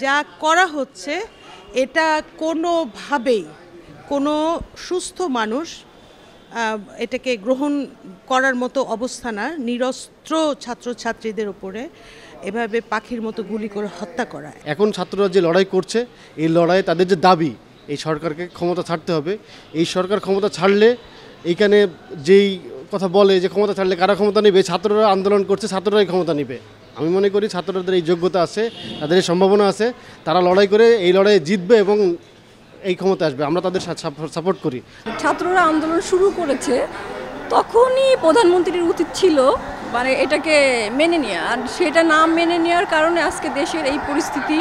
যা করা হচ্ছে এটা কোনোভাবেই কোনো সুস্থ মানুষ এটাকে গ্রহণ করার মতো অবস্থা না। নিরস্ত্র ছাত্রছাত্রীদের উপরে এভাবে পাখির মতো গুলি করে হত্যা করা। এখন ছাত্ররা যে লড়াই করছে, এই লড়াই তাদের যে দাবি, এই সরকারকে ক্ষমতা ছাড়তে হবে। এই সরকার ক্ষমতা ছাড়লে এইখানে যেই কথা বলে যে ক্ষমতা ছাড়লে কারা ক্ষমতা নেবে, ছাত্ররা আন্দোলন করছে, ছাত্ররাই ক্ষমতা নেবে। আমি মনে করি ছাত্রদের এই যোগ্যতা আছে, তাদের এই সম্ভাবনা আছে, তারা লড়াই করে এই লড়াইয়ে জিতবে এবং এই ক্ষমতা আসবে। আমরা তাদের সাপোর্ট করি। ছাত্ররা আন্দোলন শুরু করেছে, তখনই প্রধানমন্ত্রীর উচিত ছিল মানে এটাকে মেনে নেওয়া, আর সেটা না মেনে নেওয়ার কারণে আজকে দেশের এই পরিস্থিতি।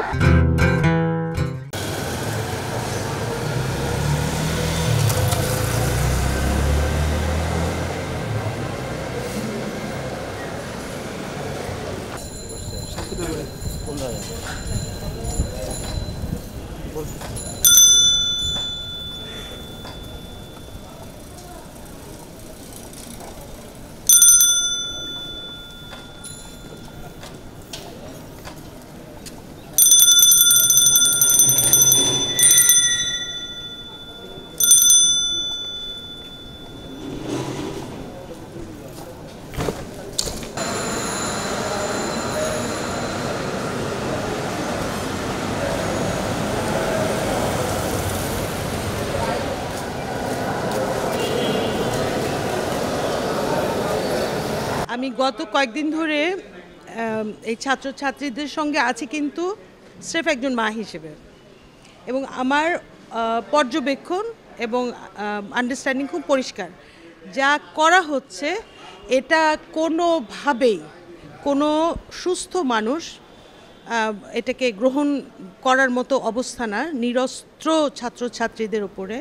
আমি গত কয়েকদিন ধরে এই ছাত্রছাত্রীদের সঙ্গে আছি, কিন্তু স্রেফ একজন মা হিসেবে, এবং আমার পর্যবেক্ষণ এবং আন্ডারস্ট্যান্ডিং খুব পরিষ্কার। যা করা হচ্ছে এটা কোনোভাবেই কোনো সুস্থ মানুষ এটাকে গ্রহণ করার মতো অবস্থা না। নিরস্ত্র ছাত্রছাত্রীদের উপরে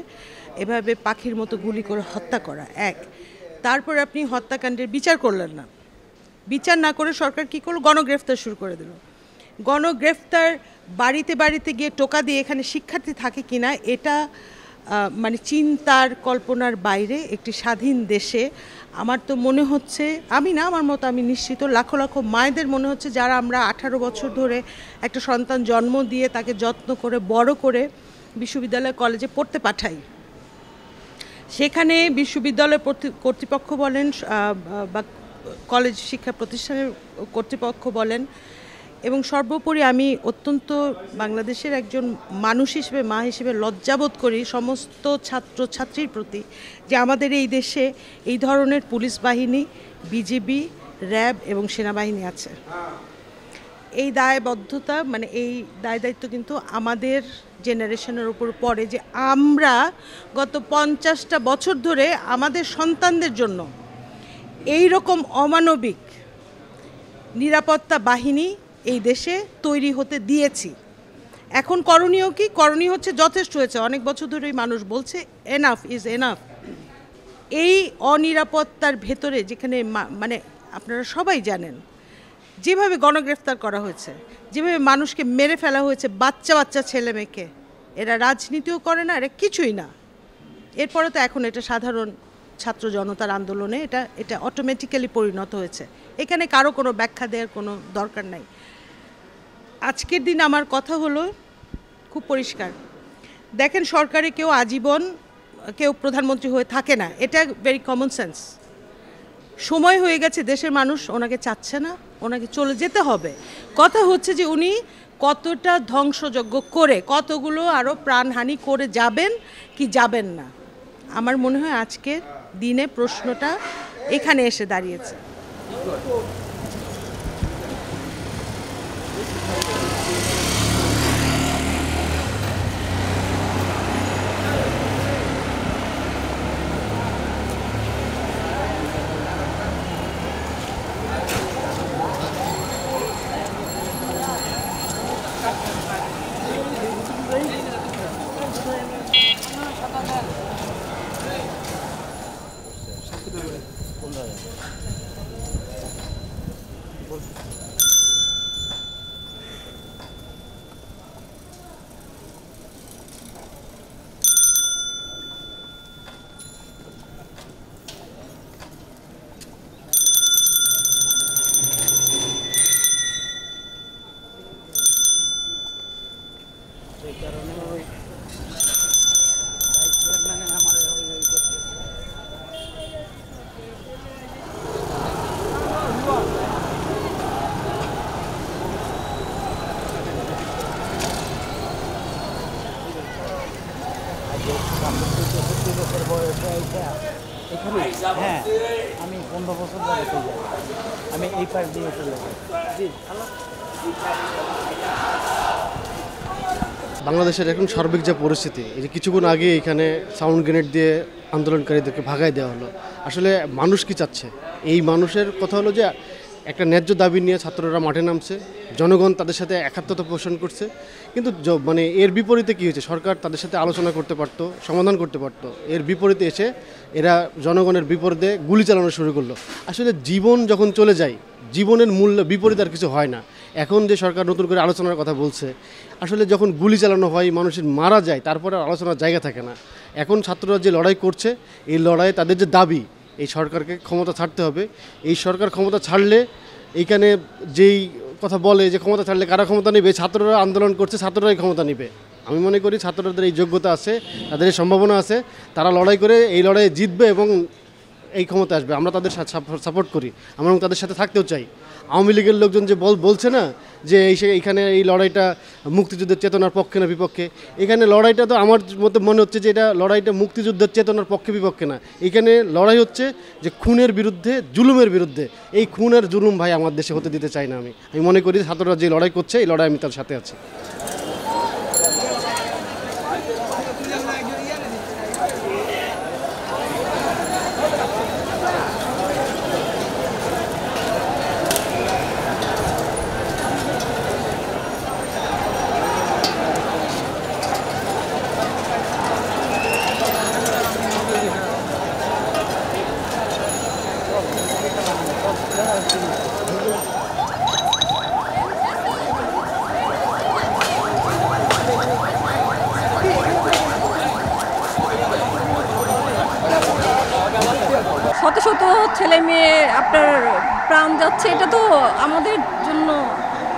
এভাবে পাখির মতো গুলি করে হত্যা করা এক। তারপর আপনি হত্যাকাণ্ডের বিচার করলেন না, বিচার না করে সরকার কী করলো, গণগ্রেফতার শুরু করে দিল। গণগ্রেফতার বাড়িতে বাড়িতে গিয়ে টোকা দিয়ে এখানে শিক্ষার্থী থাকে কিনা এটা মানে চিন্তার কল্পনার বাইরে। একটি স্বাধীন দেশে আমার তো মনে হচ্ছে, আমি না, আমার মতো আমি নিশ্চিত লাখো লাখো মায়েদের মনে হচ্ছে, যারা আমরা 18 বছর ধরে একটা সন্তান জন্ম দিয়ে তাকে যত্ন করে বড় করে বিশ্ববিদ্যালয় কলেজে পড়তে পাঠাই, সেখানে বিশ্ববিদ্যালয় কর্তৃপক্ষ বলেন বা কলেজ শিক্ষা প্রতিষ্ঠানের কর্তৃপক্ষ বলেন, এবং সর্বোপরি আমি অত্যন্ত বাংলাদেশের একজন মানুষ হিসেবে, মা হিসেবে লজ্জাবোধ করি সমস্ত ছাত্রছাত্রীর প্রতি যে আমাদের এই দেশে এই ধরনের পুলিশ বাহিনী, বিজিবি, র্যাব এবং সেনাবাহিনী আছে। এই দায়বদ্ধতা মানে এই দায়িত্ব কিন্তু আমাদের জেনারেশনের উপর পড়ে, যে আমরা গত 50টা বছর ধরে আমাদের সন্তানদের জন্য এই রকম অমানবিক নিরাপত্তা বাহিনী এই দেশে তৈরি হতে দিয়েছি। এখন করণীয় কি? করণীয় হচ্ছে যথেষ্ট হয়েছে। অনেক বছর ধরেই মানুষ বলছে এনাফ ইজ এনাফ। এই অনিরাপত্তার ভেতরে যেখানে মানে আপনারা সবাই জানেন যেভাবে গণগ্রেফতার করা হয়েছে, যেভাবে মানুষকে মেরে ফেলা হয়েছে, বাচ্চা বাচ্চা ছেলে মেয়েকে, এরা রাজনীতিও করে না, এরা কিছুই না। এরপরে তো এখন এটা সাধারণ ছাত্র জনতার আন্দোলনে এটা অটোমেটিক্যালি পরিণত হয়েছে। এখানে কারো কোনো ব্যাখ্যা দেওয়ার কোনো দরকার নাই। আজকের দিন আমার কথা হলো খুব পরিষ্কার। দেখেন, সরকারে কেউ আজীবন কেউ প্রধানমন্ত্রী হয়ে থাকে না, এটা ভেরি কমন সেন্স। সময় হয়ে গেছে, দেশের মানুষ ওনাকে চাচ্ছে না, ওনাকে চলে যেতে হবে। কথা হচ্ছে যে উনি কতটা ধ্বংসযজ্ঞ করে, কতগুলো আরও প্রাণহানি করে যাবেন কি যাবেন না। আমার মনে হয় আজকের দিনে প্রশ্নটা এখানে এসে দাঁড়িয়েছে। সেই কারণে ওই ভাইস চেয়ারম্যানে আমার ওই করতেছে। হ্যাঁ, আমি 15 বছর ধরে যাই, আমি এই পাশ দিয়ে চলে যাই। জি হ্যালো। বাংলাদেশের এখন সার্বিক যে পরিস্থিতি, এই যে কিছুক্ষণ আগে এখানে সাউন্ড গ্রেনেড দিয়ে আন্দোলনকারীদেরকে ভাগায় দেওয়া হলো, আসলে মানুষ কি চাচ্ছে? এই মানুষের কথা হলো যে একটা ন্যায্য দাবি নিয়ে ছাত্ররা মাঠে নামছে, জনগণ তাদের সাথে একাত্মতা পোষণ করছে, কিন্তু মানে এর বিপরীতে কী হয়েছে? সরকার তাদের সাথে আলোচনা করতে পারতো, সমাধান করতে পারতো। এর বিপরীতে এসে এরা জনগণের বিপরীতে গুলি চালানো শুরু করলো। আসলে জীবন যখন চলে যায়, জীবনের মূল্য বিপরীত আর কিছু হয় না। এখন যে সরকার নতুন করে আলোচনার কথা বলছে, আসলে যখন গুলি চালানো হয়, মানুষের মারা যায়, তারপরে আলোচনার জায়গা থাকে না। এখন ছাত্ররা যে লড়াই করছে, এই লড়াইয়ে তাদের যে দাবি, এই সরকারকে ক্ষমতা ছাড়তে হবে। এই সরকার ক্ষমতা ছাড়লে এইখানে যেই কথা বলে যে ক্ষমতা ছাড়লে কারা ক্ষমতা নেবে, ছাত্ররা আন্দোলন করছে, ছাত্ররাই ক্ষমতা নেবে। আমি মনে করি ছাত্রদের এই যোগ্যতা আছে, তাদের এই সম্ভাবনা আছে, তারা লড়াই করে এই লড়াইয়ে জিতবে এবং এই ক্ষমতা আসবে। আমরা তাদের সাপোর্ট করি, আমরা তাদের সাথে থাকতেও চাই। আওয়ামী লীগের লোকজন যে বলছে না যে এইখানে এই লড়াইটা মুক্তিযুদ্ধের চেতনার পক্ষে না বিপক্ষে, এখানে লড়াইটা তো আমার মতে মনে হচ্ছে যে এটা লড়াইটা মুক্তিযুদ্ধের চেতনার পক্ষে বিপক্ষে না। এখানে লড়াই হচ্ছে যে খুনের বিরুদ্ধে, জুলুমের বিরুদ্ধে। এই খুন আর জুলুম ভাই আমার দেশে হতে দিতে চাই না। আমি মনে করি ছাত্ররা যে লড়াই করছে, এই লড়াই আমি তার সাথে আছি। শত শত ছেলে মেয়ে আপনার প্রাণ যাচ্ছে, এটা তো আমাদের জন্য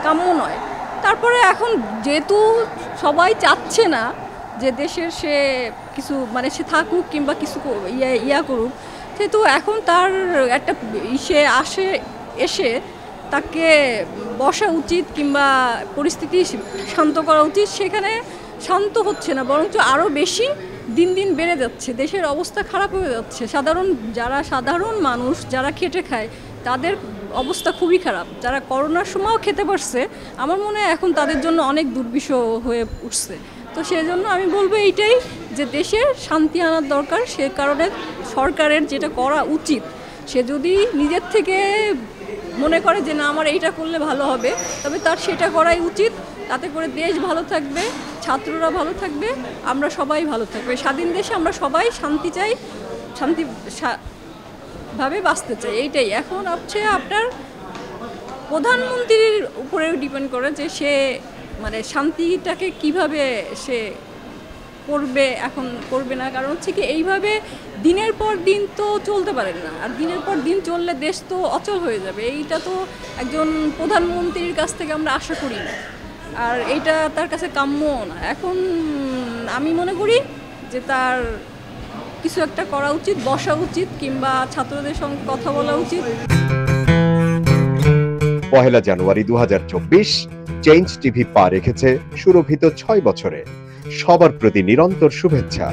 কাম্য নয়। তারপরে এখন যেহেতু সবাই চাচ্ছে না যে দেশের সে কিছু মানে সে থাকুক কিংবা কিছু ইয়া করুক, সেহেতু এখন তার একটা এসে তাকে বসা উচিত কিংবা পরিস্থিতি শান্ত করা উচিত। সেখানে শান্ত হচ্ছে না, বরঞ্চ আরও বেশি দিন দিন বেড়ে যাচ্ছে। দেশের অবস্থা খারাপ হয়ে যাচ্ছে। সাধারণ মানুষ যারা খেটে খায় তাদের অবস্থা খুবই খারাপ। যারা করোনার সময়ও খেতে পারছে, আমার মনে হয় এখন তাদের জন্য অনেক দুর্বিষহ হয়ে উঠছে। তো সেই জন্য আমি বলবো এইটাই যে দেশের শান্তি আনার দরকার। সে কারণে সরকারের যেটা করা উচিত, সে যদি নিজের থেকে মনে করে যে না আমার এইটা করলে ভালো হবে, তবে তার সেটা করাই উচিত। তাতে করে দেশ ভালো থাকবে, ছাত্ররা ভালো থাকবে, আমরা সবাই ভালো থাকবে। স্বাধীন দেশে আমরা সবাই শান্তি চাই, ভাবে বাঁচতে চাই। এইটাই এখন হচ্ছে আপনার প্রধানমন্ত্রীর উপরেও ডিপেন্ড করে যে সে মানে শান্তিটাকে কিভাবে সে করবে, এখন করবে না। কারণ হচ্ছে কি এইভাবে দিনের পর দিন তো চলতে পারে না, আর দিনের পর দিন চললে দেশ তো অচল হয়ে যাবে। এইটা তো একজন প্রধানমন্ত্রীর কাছ থেকে আমরা আশা করি না, আর এইটা তার কাছে কাম্য না। এখন আমি মনে করি যে তার কিছু একটা করা উচিত, বসা উচিত, কিংবা ছাত্রদের সঙ্গে কথা বলা উচিত। 1 জানুয়ারি 2024 চেঞ্জ টিভি পা রেখেছে সুরভিত 6 বছরে। সবার প্রতি নিরন্তর শুভেচ্ছা।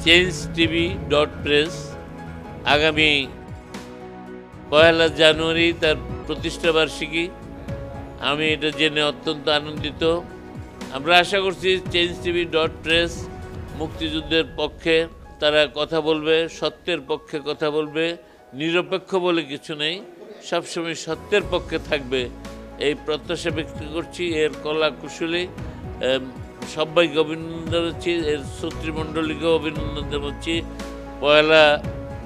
changeTV.press আগামী 1 জানুয়ারি তার প্রতিষ্ঠা বার্ষিকী। আমি এটা জেনে অত্যন্ত আনন্দিত। আমরা আশা করছি changeTV.press মুক্তিযুদ্ধের পক্ষে তারা কথা বলবে, সত্যের পক্ষে কথা বলবে, নিরপেক্ষ বলে কিছু নেই, সবসময় সত্যের পক্ষে থাকবে, এই প্রত্যাশা ব্যক্ত করছি। এর কলা কুশলী সবাইকে অভিনন্দন জানাচ্ছি, এর শ্রোতৃমণ্ডলীকেও অভিনন্দন জানাচ্ছি। 1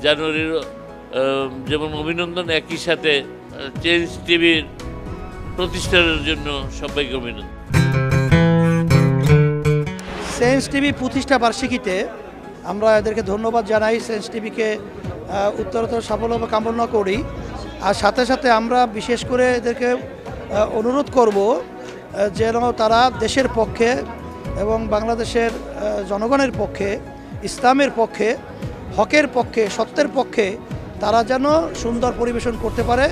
জানুয়ারির যেমন অভিনন্দন, একই সাথে চেঞ্জ টিভির প্রতিষ্ঠানের জন্য সবাইকে অভিনন্দন। চেঞ্জ টিভি প্রতিষ্ঠা বার্ষিকীতে আমরা এদেরকে ধন্যবাদ জানাই। চেঞ্জ টিভিকে উত্তরোত্তর সাফল্য কামনা করি। আর সাথে সাথে আমরা বিশেষ করে এদেরকে অনুরোধ করব যেন তারা দেশের পক্ষে এবং বাংলাদেশের জনগণের পক্ষে, ইসলামের পক্ষে, হকের পক্ষে, সত্যের পক্ষে তারা যেন সুন্দর পরিবেশন করতে পারে।